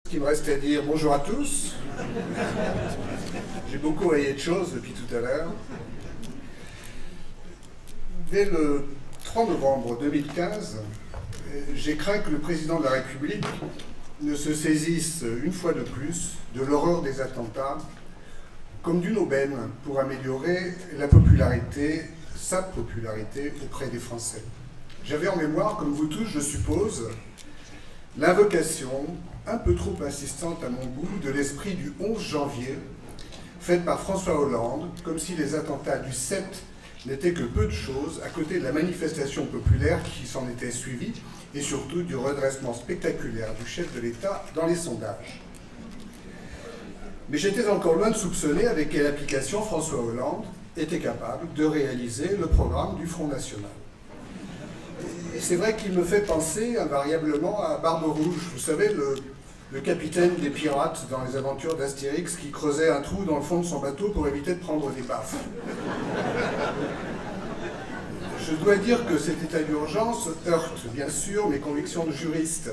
Ce qui me reste à dire bonjour à tous. J'ai beaucoup rayé de choses depuis tout à l'heure. Dès le 3 novembre 2015, j'ai craint que le président de la République ne se saisisse une fois de plus de l'horreur des attentats comme d'une aubaine pour améliorer sa popularité auprès des Français. J'avais en mémoire, comme vous tous, je suppose, l'invocation un peu trop insistante à mon goût de l'esprit du 11 janvier, faite par François Hollande, comme si les attentats du 7 n'étaient que peu de choses à côté de la manifestation populaire qui s'en était suivie et surtout du redressement spectaculaire du chef de l'État dans les sondages. Mais j'étais encore loin de soupçonner avec quelle application François Hollande était capable de réaliser le programme du Front National. Et c'est vrai qu'il me fait penser invariablement à Barbe Rouge, vous savez, le capitaine des pirates dans les aventures d'Astérix qui creusait un trou dans le fond de son bateau pour éviter de prendre des baffes. Je dois dire que cet état d'urgence heurte, bien sûr, mes convictions de juriste,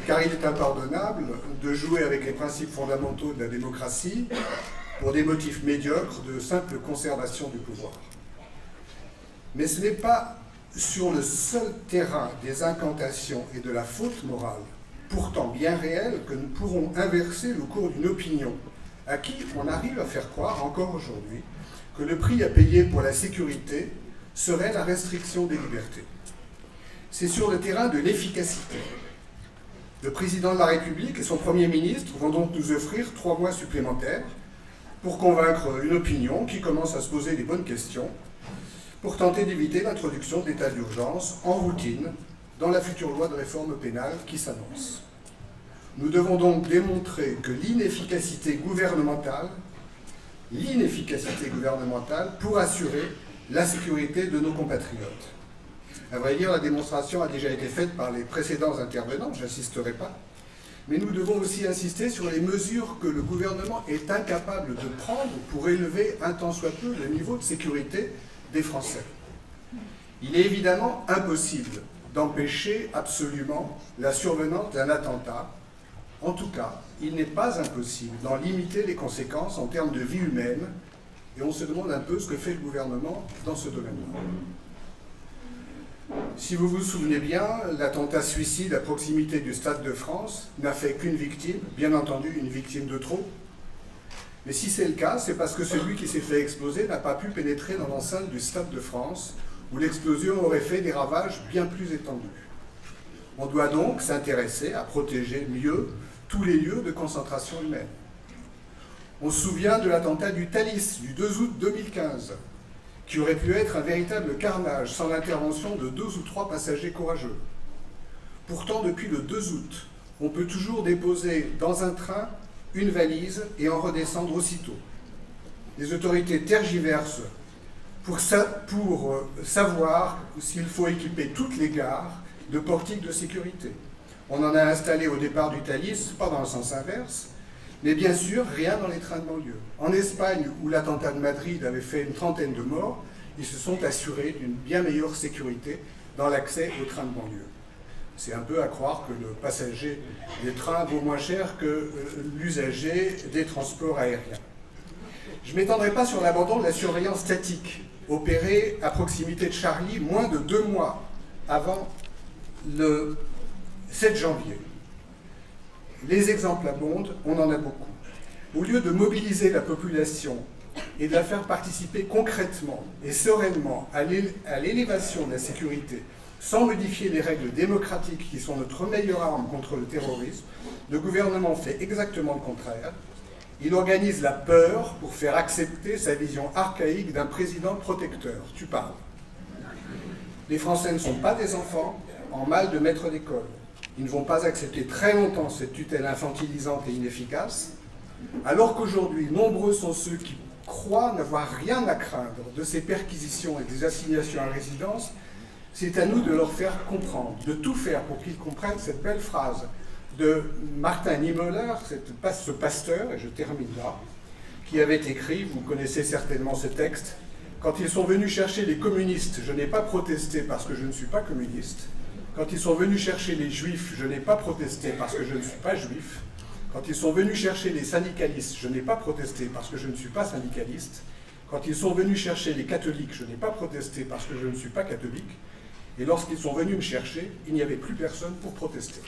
car il est impardonnable de jouer avec les principes fondamentaux de la démocratie pour des motifs médiocres de simple conservation du pouvoir. Mais ce n'est pas sur le seul terrain des incantations et de la faute morale, pourtant bien réelle, que nous pourrons inverser le cours d'une opinion à qui on arrive à faire croire encore aujourd'hui que le prix à payer pour la sécurité serait la restriction des libertés. C'est sur le terrain de l'efficacité. Le président de la République et son Premier ministre vont donc nous offrir 3 mois supplémentaires pour convaincre une opinion qui commence à se poser les bonnes questions, pour tenter d'éviter l'introduction d'état d'urgence en routine dans la future loi de réforme pénale qui s'annonce. Nous devons donc démontrer que l'inefficacité gouvernementale pour assurer la sécurité de nos compatriotes. À vrai dire, la démonstration a déjà été faite par les précédents intervenants, je n'insisterai pas, mais nous devons aussi insister sur les mesures que le gouvernement est incapable de prendre pour élever un tant soit peu le niveau de sécurité des Français. Il est évidemment impossible d'empêcher absolument la survenance d'un attentat. En tout cas, il n'est pas impossible d'en limiter les conséquences en termes de vie humaine, et on se demande un peu ce que fait le gouvernement dans ce domaine-là. Si vous vous souvenez bien, l'attentat suicide à proximité du Stade de France n'a fait qu'une victime, bien entendu une victime de trop. Mais si c'est le cas, c'est parce que celui qui s'est fait exploser n'a pas pu pénétrer dans l'enceinte du Stade de France, où l'explosion aurait fait des ravages bien plus étendus. On doit donc s'intéresser à protéger mieux tous les lieux de concentration humaine. On se souvient de l'attentat du Thalys, du 2 août 2015, qui aurait pu être un véritable carnage sans l'intervention de 2 ou 3 passagers courageux. Pourtant, depuis le 2 août, on peut toujours déposer dans un train une valise et en redescendre aussitôt. Les autorités tergiversent pour savoir s'il faut équiper toutes les gares de portiques de sécurité. On en a installé au départ du Thalys, pas dans le sens inverse, mais bien sûr, rien dans les trains de banlieue. En Espagne, où l'attentat de Madrid avait fait une 30aine de morts, ils se sont assurés d'une bien meilleure sécurité dans l'accès aux trains de banlieue. C'est un peu à croire que le passager des trains vaut moins cher que l'usager des transports aériens. Je ne m'étendrai pas sur l'abandon de la surveillance statique, opérée à proximité de Charlie moins de 2 mois avant le 7 janvier. Les exemples abondent, on en a beaucoup. Au lieu de mobiliser la population et de la faire participer concrètement et sereinement à l'élévation de la sécurité, sans modifier les règles démocratiques qui sont notre meilleure arme contre le terrorisme, le gouvernement fait exactement le contraire. Il organise la peur pour faire accepter sa vision archaïque d'un président protecteur. Tu parles. Les Français ne sont pas des enfants en mal de maître d'école. Ils ne vont pas accepter très longtemps cette tutelle infantilisante et inefficace, alors qu'aujourd'hui, nombreux sont ceux qui croient n'avoir rien à craindre de ces perquisitions et des assignations à résidence. C'est à nous de leur faire comprendre, de tout faire pour qu'ils comprennent cette belle phrase de Martin Niemöller, ce pasteur, et je termine là, qui avait écrit, vous connaissez certainement ce texte, « Quand ils sont venus chercher les communistes, je n'ai pas protesté parce que je ne suis pas communiste. Quand ils sont venus chercher les juifs, je n'ai pas protesté parce que je ne suis pas juif. Quand ils sont venus chercher les syndicalistes, je n'ai pas protesté parce que je ne suis pas syndicaliste. Quand ils sont venus chercher les catholiques, je n'ai pas protesté parce que je ne suis pas catholique. Et lorsqu'ils sont venus me chercher, il n'y avait plus personne pour protester.